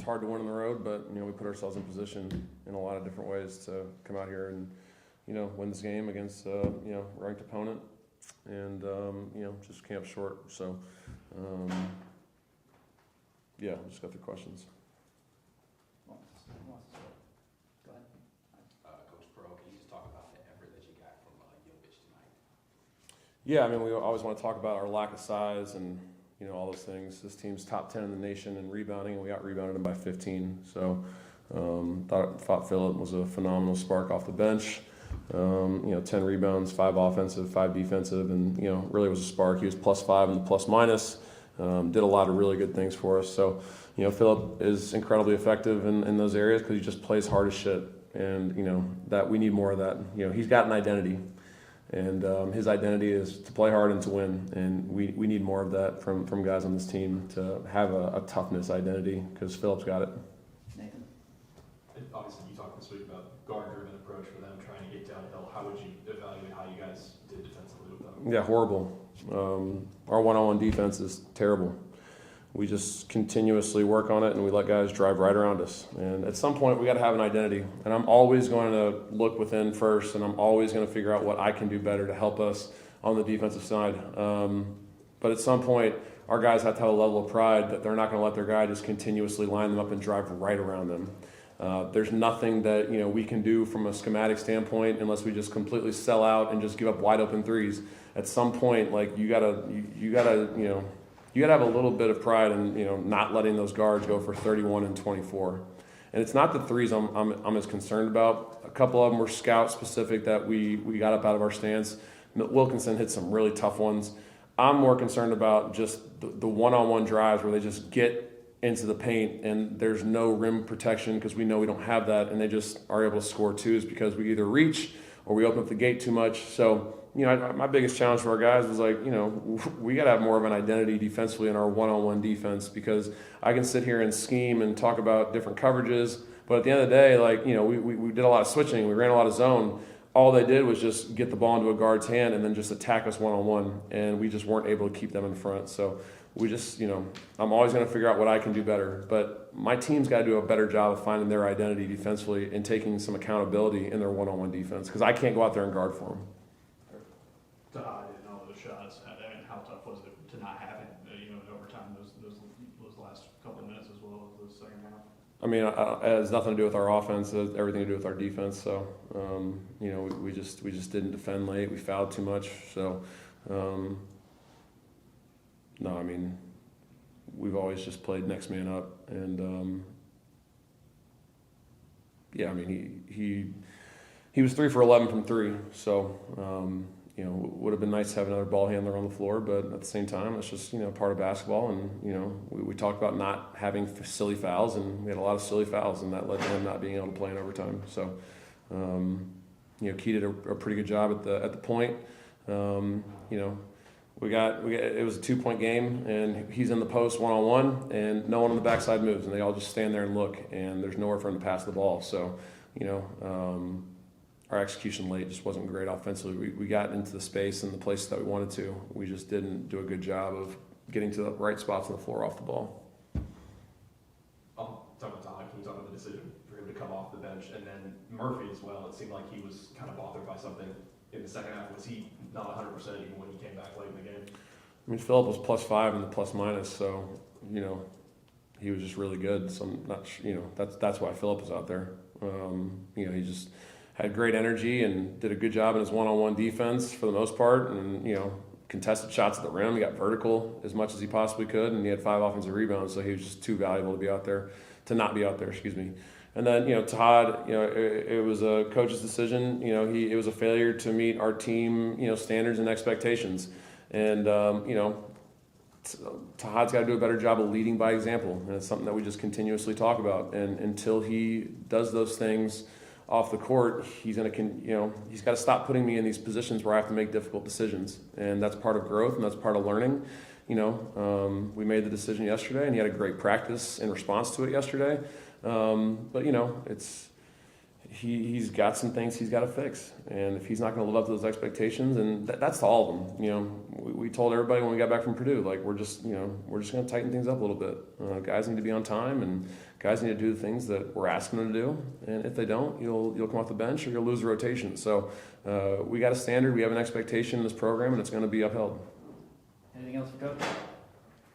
hard to win on the road, but we put ourselves in position in a lot of different ways to come out here and win this game against ranked opponent, and just came up short. So just got the questions. Go ahead. Coach Pro, can you just talk about the effort that you got from Jovic tonight? Yeah, I mean, we always want to talk about our lack of size and all those things. This team's top 10 in the nation in rebounding, and we out-rebounded them by 15. So thought Phillip was a phenomenal spark off the bench. 10 rebounds, 5 offensive, 5 defensive, and really was a spark. He was +5 in the plus-minus. Did a lot of really good things for us. So Phillip is incredibly effective in those areas because he just plays hard as shit, and that we need more of that. He's got an identity. And his identity is to play hard and to win, and we need more of that from guys on this team to have a toughness identity, because Phillip's got it. Nathan? Obviously, you talked this week about guard-driven approach for them trying to get downhill. How would you evaluate how you guys did defensively with them? Yeah, horrible. Our one-on-one defense is terrible. We just continuously work on it, and we let guys drive right around us. And at some point, we got to have an identity. And I'm always going to look within first, and I'm always going to figure out what I can do better to help us on the defensive side. But at some point, our guys have to have a level of pride that they're not going to let their guy just continuously line them up and drive right around them. There's nothing that we can do from a schematic standpoint unless we just completely sell out and just give up wide open threes. At some point, you gotta have a little bit of pride in not letting those guards go for 31 and 24. And it's not the threes I'm as concerned about. A couple of them were scout specific that we got up out of our stance. Wilkinson hit some really tough ones. I'm more concerned about just the one-on-one drives where they just get into the paint and there's no rim protection because we know we don't have that, and they just are able to score twos because we either reach or we open up the gate too much. So my biggest challenge for our guys was we got to have more of an identity defensively in our one-on-one defense, because I can sit here and scheme and talk about different coverages, but at the end of the day, we did a lot of switching, we ran a lot of zone. All they did was just get the ball into a guard's hand and then just attack us one-on-one, and we just weren't able to keep them in front. So we just, I'm always going to figure out what I can do better, but my team's got to do a better job of finding their identity defensively and taking some accountability in their one-on-one defense, because I can't go out there and guard for them. And all those shots, and how tough was it to not have it, in overtime, those last couple of minutes as well as the second half? I mean, it has nothing to do with our offense. It has everything to do with our defense. So, we just didn't defend late. We fouled too much. So, no, I mean, we've always just played next man up, and I mean, he was 3 for 11 from 3. So, would have been nice to have another ball handler on the floor, but at the same time, it's just, part of basketball. And, we talked about not having silly fouls, and we had a lot of silly fouls, and that led to him not being able to play in overtime. So, Key did a pretty good job at the point. We got it was a 2-point game, and he's in the post one-on-one, and no one on the backside moves, and they all just stand there and look, and there's nowhere for him to pass the ball. So, our execution late just wasn't great offensively. We got into the space and the places that we wanted to. We just didn't do a good job of getting to the right spots on the floor off the ball. Talk about Todd. Can you talk about the decision for him to come off the bench? And then Murphy as well. It seemed like he was kind of bothered by something in the second half. Was he not 100% even when he came back late in the game? I mean, Phillip was +5 in the plus-minus, so, he was just really good. So I'm not, that's why Phillip was out there. He just had great energy and did a good job in his one-on-one defense for the most part, and contested shots at the rim. He got vertical as much as he possibly could, and he had 5 offensive rebounds, so he was just too valuable to not be out there. And then Todd, it was a coach's decision. It was a failure to meet our team standards and expectations, and Todd's got to do a better job of leading by example, and it's something that we just continuously talk about. And until he does those things off the court, he's got to stop putting me in these positions where I have to make difficult decisions, and that's part of growth and that's part of learning. We made the decision yesterday, and he had a great practice in response to it yesterday. But he's got some things he's got to fix, and if he's not going to live up to those expectations, and that's to all of them. You know, we told everybody when we got back from Purdue, like we're just going to tighten things up a little bit. Guys need to be on time, and guys need to do the things that we're asking them to do. And if they don't, you'll come off the bench or you'll lose the rotation. So we got a standard, we have an expectation in this program, and it's going to be upheld. Anything else for Coach?